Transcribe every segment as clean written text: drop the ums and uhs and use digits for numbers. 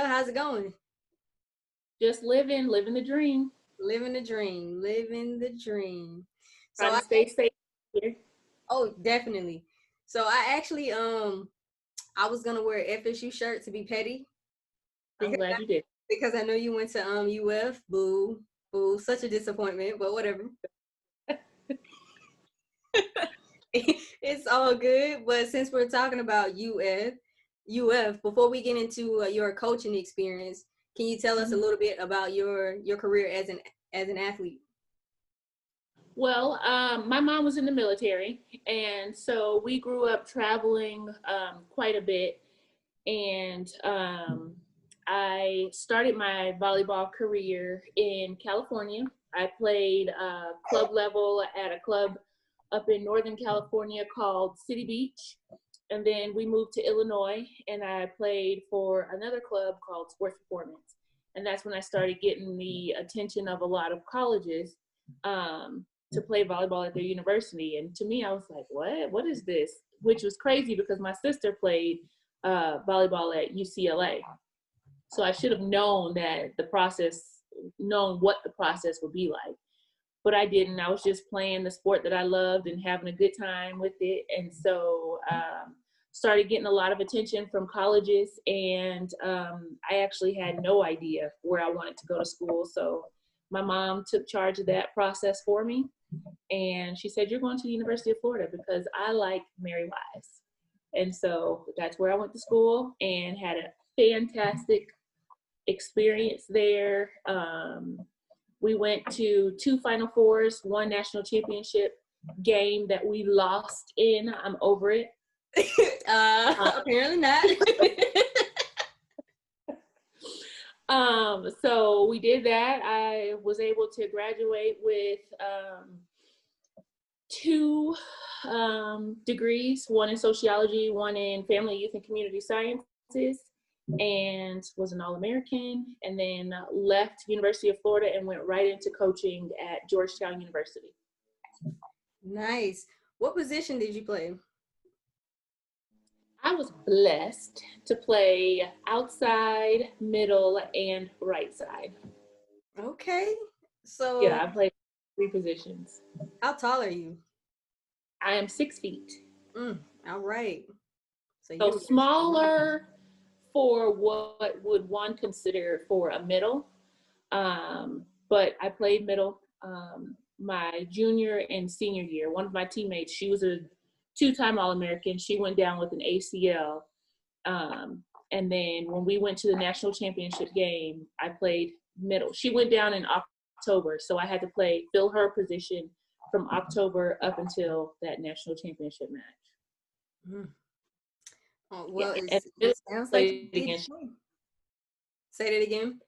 How's it going? Just living the dream. Living the dream. Living the dream. So Trying I to stay safe here. oh definitely. So I actually I was gonna wear FSU shirt to be petty I'm because glad you did. I know you went to UF. Boo. Boo. Such a disappointment, but whatever. It's all good. But since we're talking about UF, before we get into your coaching experience, can you tell us a little bit about your career as an athlete? Well, my mom was in the military, and so we grew up traveling quite a bit. And I started my volleyball career in California. I played club level at a club up in Northern California called City Beach. And then we moved to Illinois, and I played for another club called Sports Performance. And that's when I started getting the attention of a lot of colleges to play volleyball at their university. And to me, I was like, what? What is this? Which was crazy because my sister played volleyball at UCLA. So I should have known what the process would be like. But I didn't. I was just playing the sport that I loved and having a good time with it. And so started getting a lot of attention from colleges. And I actually had no idea where I wanted to go to school. So my mom took charge of that process for me. And she said, you're going to the University of Florida because I like Mary Wise. And so that's where I went to school and had a fantastic experience there. We went to 2 Final Fours, 1 national championship game that we lost in. I'm over it. Apparently not. So we did that. I was able to graduate with 2 degrees, 1 in sociology, 1 in family, youth, and community sciences, and was an All-American, and then left University of Florida and went right into coaching at Georgetown University. Nice. What position did you play? I was blessed to play outside, middle, and right side. Okay. So Yeah, I played 3 positions. how tall are you? I am 6 feet. All right. So smaller for what would one consider for a middle. But I played middle my junior and senior year. One of my teammates, she was a 2-time All-American. She went down with an ACL. And then when we went to the national championship game, I played middle. She went down in October, so I had to fill her position from October up until that national championship match. Oh, well, yeah. it sounds like you did. Say that again.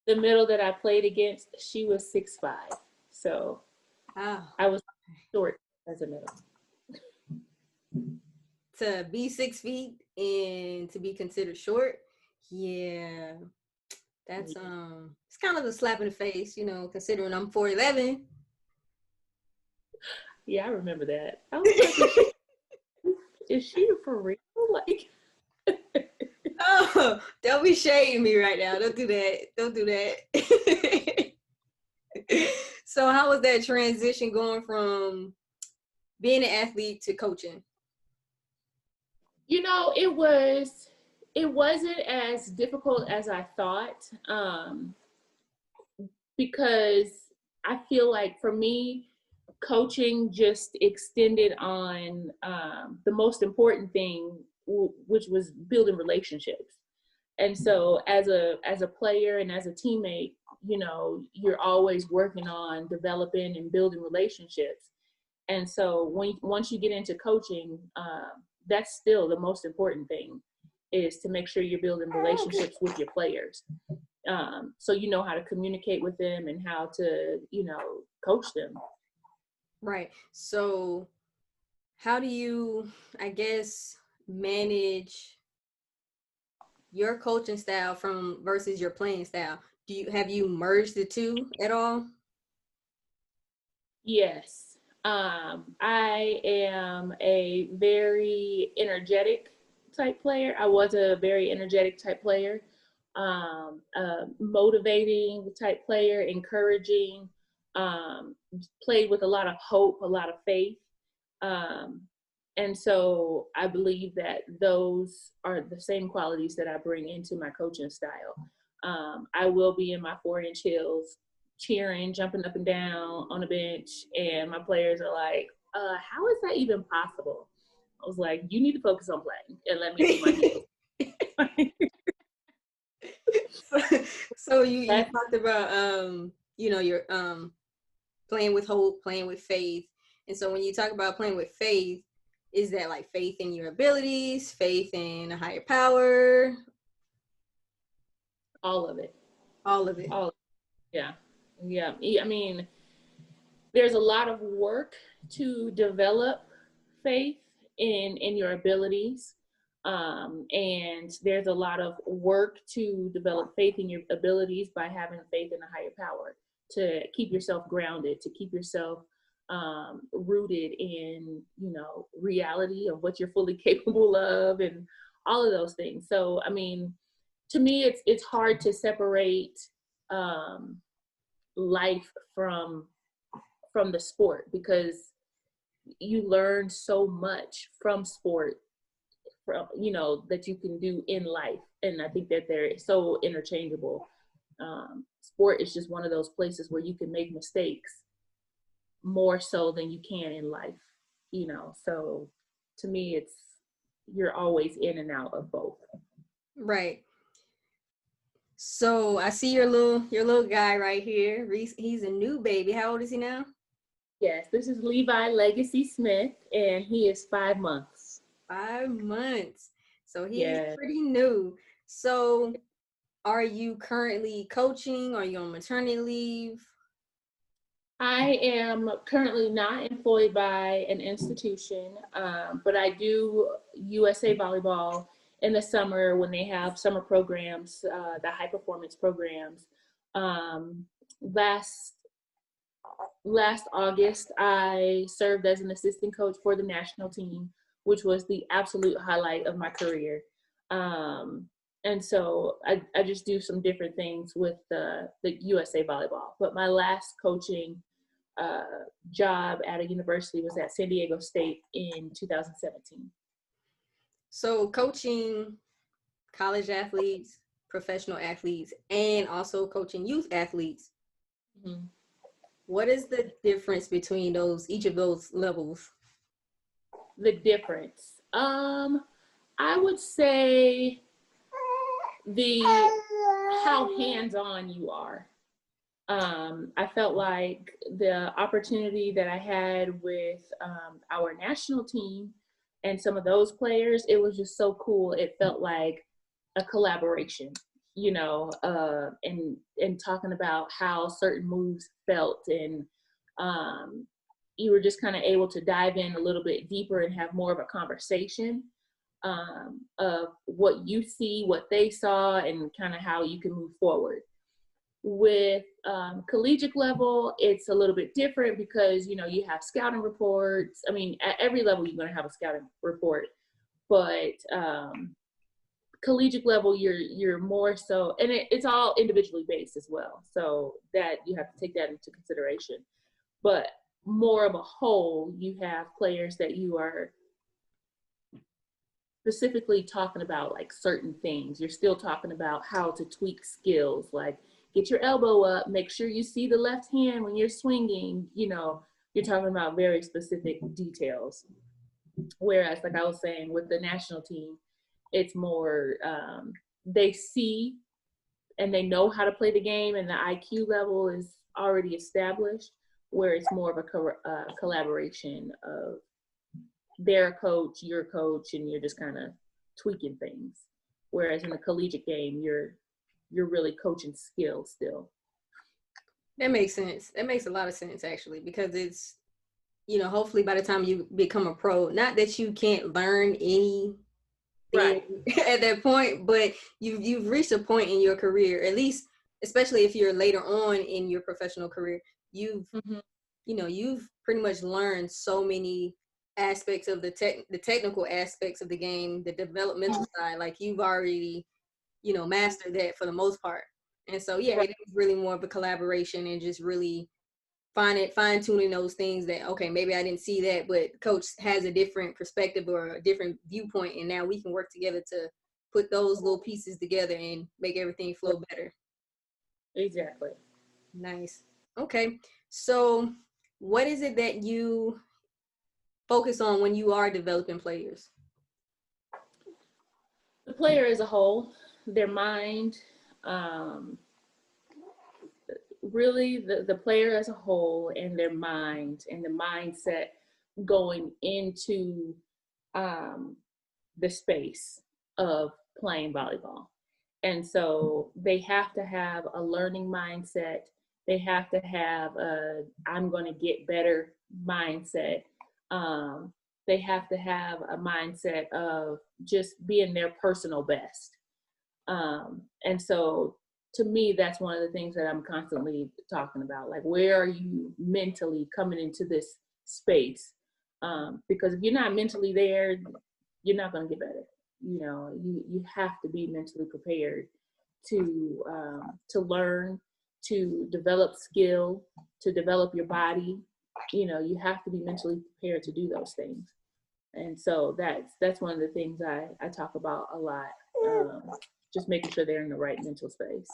The middle that I played against, she was 6'5", so I was short as a middle. To be 6 feet and to be considered short, yeah, that's it's kind of a slap in the face, considering I'm 4'11". Yeah, I remember that. I was like, is she for real? Like, oh, don't be shading me right now. Don't do that. Don't do that. So how was that transition going from being an athlete to coaching? It wasn't as difficult as I thought, because I feel like for me, coaching just extended on the most important thing, which was building relationships. And so as a player and as a teammate, you're always working on developing and building relationships. And so once you get into coaching, that's still the most important thing, is to make sure you're building relationships with your players. So you know how to communicate with them and how to, coach them. Right. So how do you, I guess, manage your coaching style versus your playing style? Have you merged the two at all? Yes. I am a very energetic type player. I was a very energetic type player. motivating type player, encouraging, played with a lot of hope, a lot of faith. Um, and so I believe that those are the same qualities that I bring into my coaching style. I will be in my 4-inch heels, cheering, jumping up and down on the bench, and my players are like, how is that even possible? I was like, you need to focus on playing and let me do my heels. So you talked about your playing with hope, playing with faith. And so when you talk about playing with faith, is that like faith in your abilities, faith in a higher power? All of it. All of it. All of it. Yeah. Yeah. I mean, there's a lot of work to develop faith in your abilities. And there's a lot of work to develop faith in your abilities by having faith in a higher power, to keep yourself grounded, to keep yourself rooted in, reality of what you're fully capable of and all of those things. So, I mean, to me, it's hard to separate life from the sport, because you learn so much from sport, from that you can do in life. And I think that they're so interchangeable. Sport is just one of those places where you can make mistakes more so than you can in life, so to me you're always in and out of both. Right. So I see your little guy right here. He's a new baby. How old is he now? Yes, this is Levi Legacy Smith, and he is 5 months. 5 months. So he's pretty new. So are you currently coaching? Are you on maternity leave? I am currently not employed by an institution, but I do USA Volleyball in the summer when they have summer programs, the high performance programs. Last August, I served as an assistant coach for the national team, which was the absolute highlight of my career. And so I just do some different things with the USA Volleyball. But my last coaching job at a university was at San Diego State in 2017. So coaching college athletes, professional athletes, and also coaching youth athletes. Mm-hmm. What is the difference between each of those levels? The difference, I would say how hands-on you are. I felt like the opportunity that I had with our national team and some of those players, it was just so cool. It felt like a collaboration, and talking about how certain moves felt, and you were just kind of able to dive in a little bit deeper and have more of a conversation of what you see, what they saw, and kind of how you can move forward. With collegiate level, it's a little bit different because, you have scouting reports. I mean, at every level, you're going to have a scouting report, but collegiate level, you're more so, and it's all individually based as well. So that you have to take that into consideration. But more of a whole, you have players that you are specifically talking about like certain things. You're still talking about how to tweak skills, like get your elbow up, make sure you see the left hand when you're swinging. You're talking about very specific details. Whereas, like I was saying, with the national team, it's more they see and they know how to play the game, and the IQ level is already established, where it's more of a collaboration of their coach, your coach, and you're just kind of tweaking things. Whereas in the collegiate game, you're really coaching skill still. That makes sense. That makes a lot of sense, actually, because it's, hopefully by the time you become a pro, not that you can't learn anything right at that point, but you've reached a point in your career, at least, especially if you're later on in your professional career, you've pretty much learned so many aspects of the technical aspects of the game, the developmental side. Like you've already master that for the most part. And so, yeah, Right. it is really more of a collaboration and just really fine tuning those things that, okay, maybe I didn't see that, but coach has a different perspective or a different viewpoint. And now we can work together to put those little pieces together and make everything flow better. Exactly. Nice. Okay. So what is it that you focus on when you are developing players? The player as a whole, their mind, um, really the player as a whole and their mind and the mindset going into um, the space of playing volleyball. And so they have to have a learning mindset. They have to have a I'm going to get better mindset. Um, they have to have a mindset of just being their personal best. And so to me, that's one of the things that I'm constantly talking about. Like, where are you mentally coming into this space? Because if you're not mentally there, you're not going to get better. You have to be mentally prepared to learn, to develop skill, to develop your body. You have to be mentally prepared to do those things. And so that's one of the things I talk about a lot. Just making sure they're in the right mental space.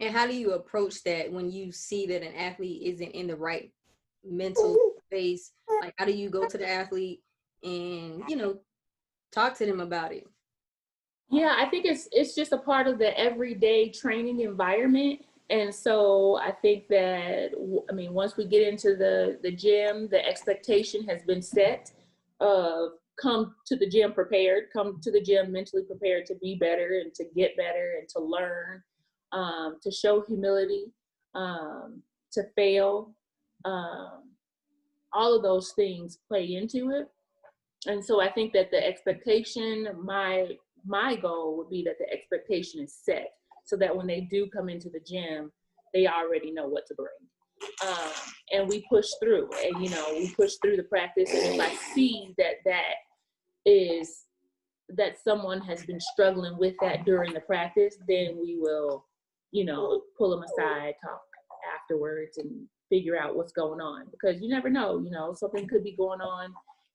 And how do you approach that when you see that an athlete isn't in the right mental space? Like, how do you go to the athlete and, talk to them about it? Yeah, I think it's just a part of the everyday training environment. And so I think that, I mean, once we get into the gym, the expectation has been set of come to the gym prepared, come to the gym mentally prepared to be better and to get better and to learn, to show humility, to fail. Um, all of those things play into it. And so I think that the expectation, my goal would be that the expectation is set so that when they do come into the gym, they already know what to bring. And we push through, and we push through the practice. And if I see that someone has been struggling with that during the practice, then we will, pull them aside, talk afterwards, and figure out what's going on, because you never know, something could be going on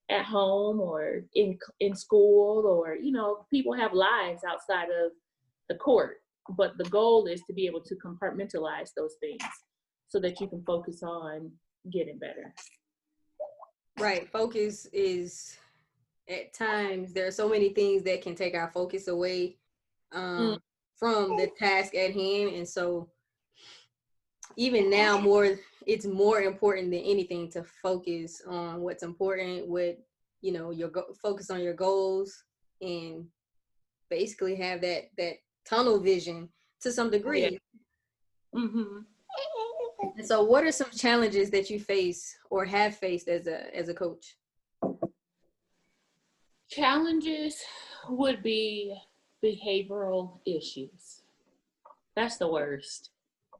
at home or in school, or people have lives outside of the court, but the goal is to be able to compartmentalize those things so that you can focus on getting better. Right. Focus is, at times, there are so many things that can take our focus away Mm. from the task at hand. And so even now, it's more important than anything to focus on what's important, focus on your goals, and basically have that tunnel vision to some Yeah. degree. Mm-hmm. And so what are some challenges that you face or have faced as a coach? Challenges would be behavioral issues. That's the worst.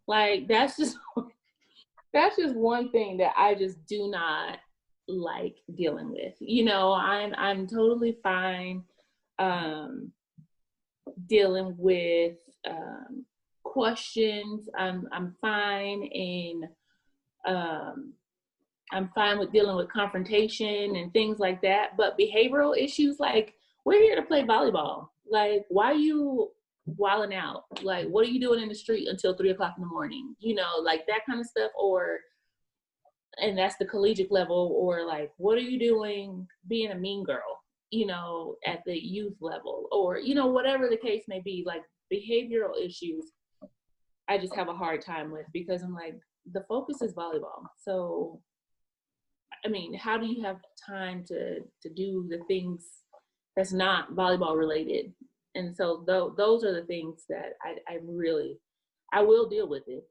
Like, that's just one thing that I just do not like dealing with. I'm totally fine um, dealing with questions. I'm fine in um, I'm fine with dealing with confrontation and things like that. But behavioral issues, like, we're here to play volleyball. Like, why are you wilding out? Like, what are you doing in the street until 3 o'clock in the morning? Like that kind of stuff. And that's the collegiate level. Or like, what are you doing being a mean girl, at the youth level, or, whatever the case may be. Like, behavioral issues, I just have a hard time with, because I'm like, the focus is volleyball. So I mean, how do you have time to do the things that's not volleyball related? And so those are the things that I will deal with it,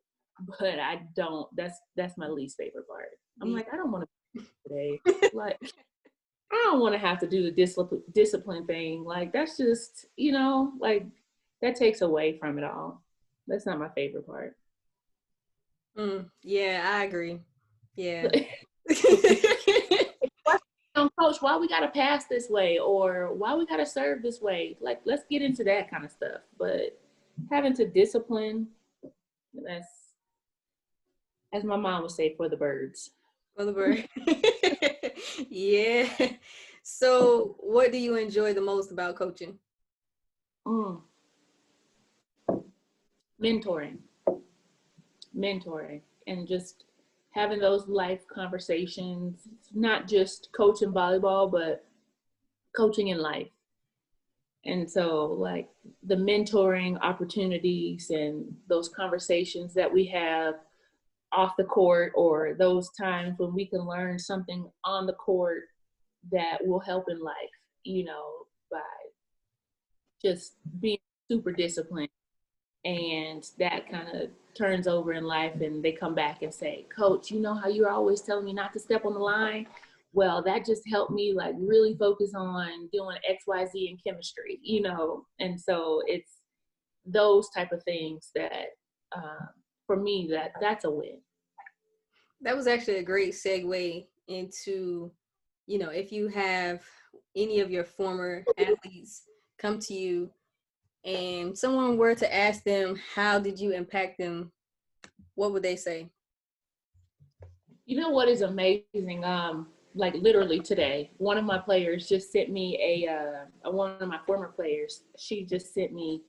but I don't. That's my least favorite part. I'm like, I don't want to today. Like, I don't want to have to do the discipline thing. Like, that's just like, that takes away from it all. That's not my favorite part. Yeah, I agree. Yeah. coach, why we got to pass this way, or why we got to serve this way? Like, let's get into that kind of stuff. But having to discipline, that's, as my mom would say, for the birds. For the bird. Yeah. So what do you enjoy the most about coaching? Mm. Mentoring, and just having those life conversations, not just coaching volleyball, but coaching in life. And so, like, the mentoring opportunities and those conversations that we have off the court, or those times when we can learn something on the court that will help in life, by just being super disciplined. And that kind of turns over in life, and they come back and say, coach, you know how you're always telling me not to step on the line? Well, that just helped me like really focus on doing XYZ in chemistry, and so it's those type of things that for me, that's a win. That was actually a great segue into, if you have any of your former athletes come to you and someone were to ask them, how did you impact them? What would they say? You know what is amazing? Like literally today, one of my players just sent me one of my former players, she just sent me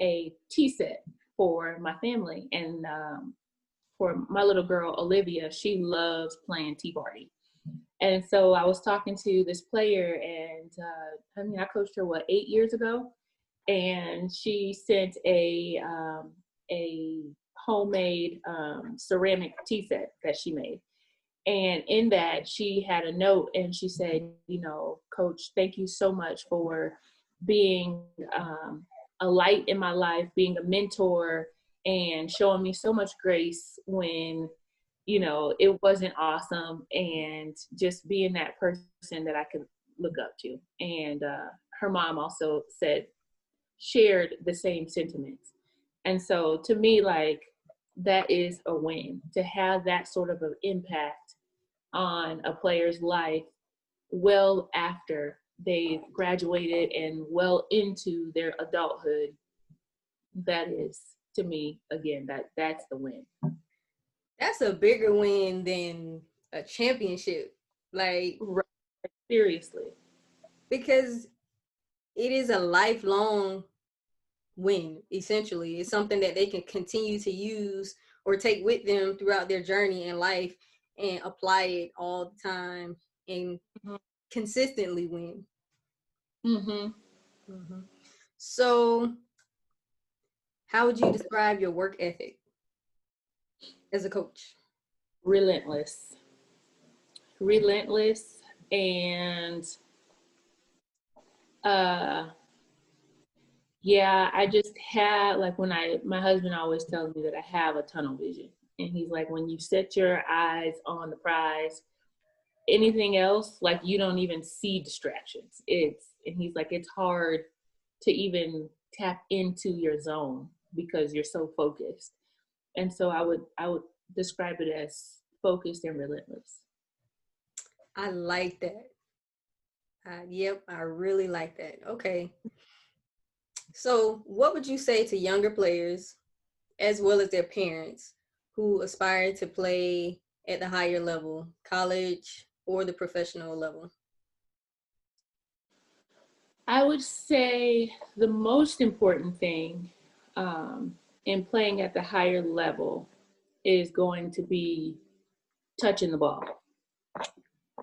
a tea set for my family. And for my little girl, Olivia, she loves playing tea party. And so I was talking to this player, and I coached her 8 years ago, and she sent a homemade ceramic tea set that she made. And in that, she had a note, and she said, coach, thank you so much for being a light in my life, being a mentor, and showing me so much grace when, it wasn't awesome, and just being that person that I could look up to. And her mom also shared the same sentiments. And so to me, like, that is a win, to have that sort of an impact on a player's life well after they've graduated and well into their adulthood. That is, to me, again, that's the win. That's a bigger win than a championship. Like, right. Seriously. Because it is a lifelong win, essentially. It's something that they can continue to use or take with them throughout their journey in life and apply it all the time and consistently win. So how would you describe your work ethic as a coach? Relentless, and yeah, I just have, like, my husband always tells me that I have a tunnel vision. And he's like, when you set your eyes on the prize, anything else, like, you don't even see distractions. And he's like, it's hard to even tap into your zone because you're so focused. And so I would describe it as focused and relentless. I like that. Yep, I really like that. Okay. So what would you say to younger players as well as their parents who aspire to play at the higher level, college or the professional level? I would say the most important thing in playing at the higher level is going to be touching the ball.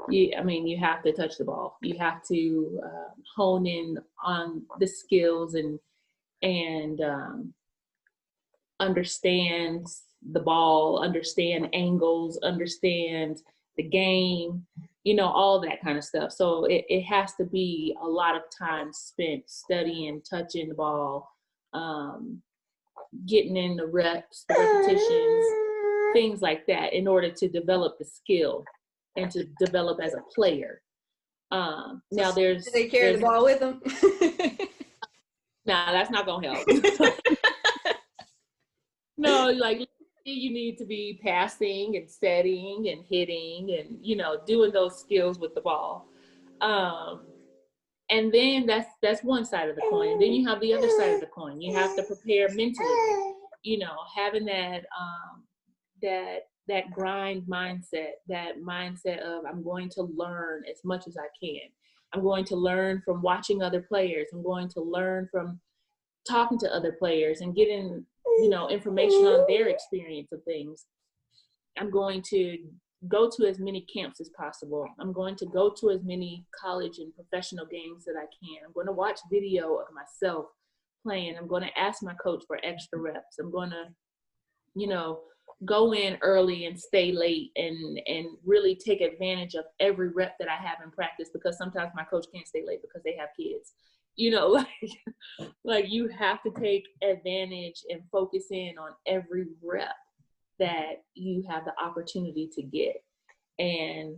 You have to touch the ball. You have to hone in on the skills and understand the ball, understand angles, understand the game, all that kind of stuff. So it has to be a lot of time spent studying, touching the ball, getting in the reps, the repetitions, things like that, in order to develop the skill and to develop as a player. Now there's they carry the ball with them. Nah, that's not gonna help. No, like, you need to be passing and setting and hitting and doing those skills with the ball. And then that's one side of the coin. And then you have the other side of the coin. You have to prepare mentally, having that grind mindset, that mindset of I'm going to learn as much as I can. I'm going to learn from watching other players. I'm going to learn from talking to other players and getting, information on their experience of things. I'm going to go to as many camps as possible. I'm going to go to as many college and professional games that I can. I'm going to watch video of myself playing. I'm going to ask my coach for extra reps. I'm going to, go in early and stay late and really take advantage of every rep that I have in practice, because sometimes my coach can't stay late because they have kids. Like you have to take advantage and focus in on every rep that you have the opportunity to get. And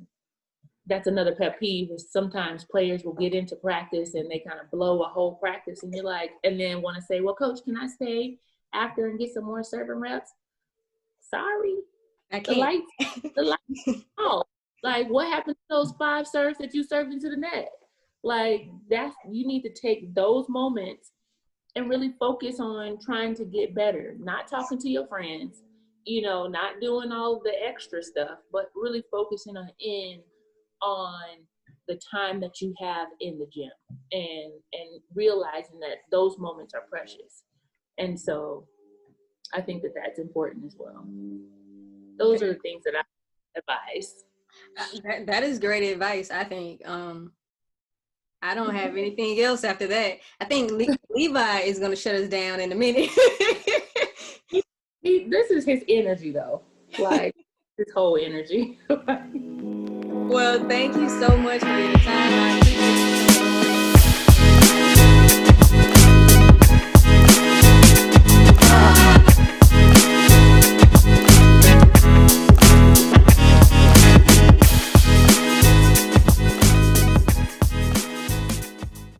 that's another pet peeve, is sometimes players will get into practice and they kind of blow a whole practice, and you're like, and then want to say, well, coach, can I stay after and get some more serving reps? Sorry, I can't. The lights off. Like, what happened to those 5 serves that you served into the net? Like, you need to take those moments and really focus on trying to get better, not talking to your friends, not doing all the extra stuff, but really focusing on the time that you have in the gym and realizing that those moments are precious. And so I think that that's important as well. Those are the things that I advise. That is great advice, I think. I don't have anything else after that. I think Levi is going to shut us down in a minute. This is his energy, though. Like, his whole energy. Well, thank you so much for your time. I appreciate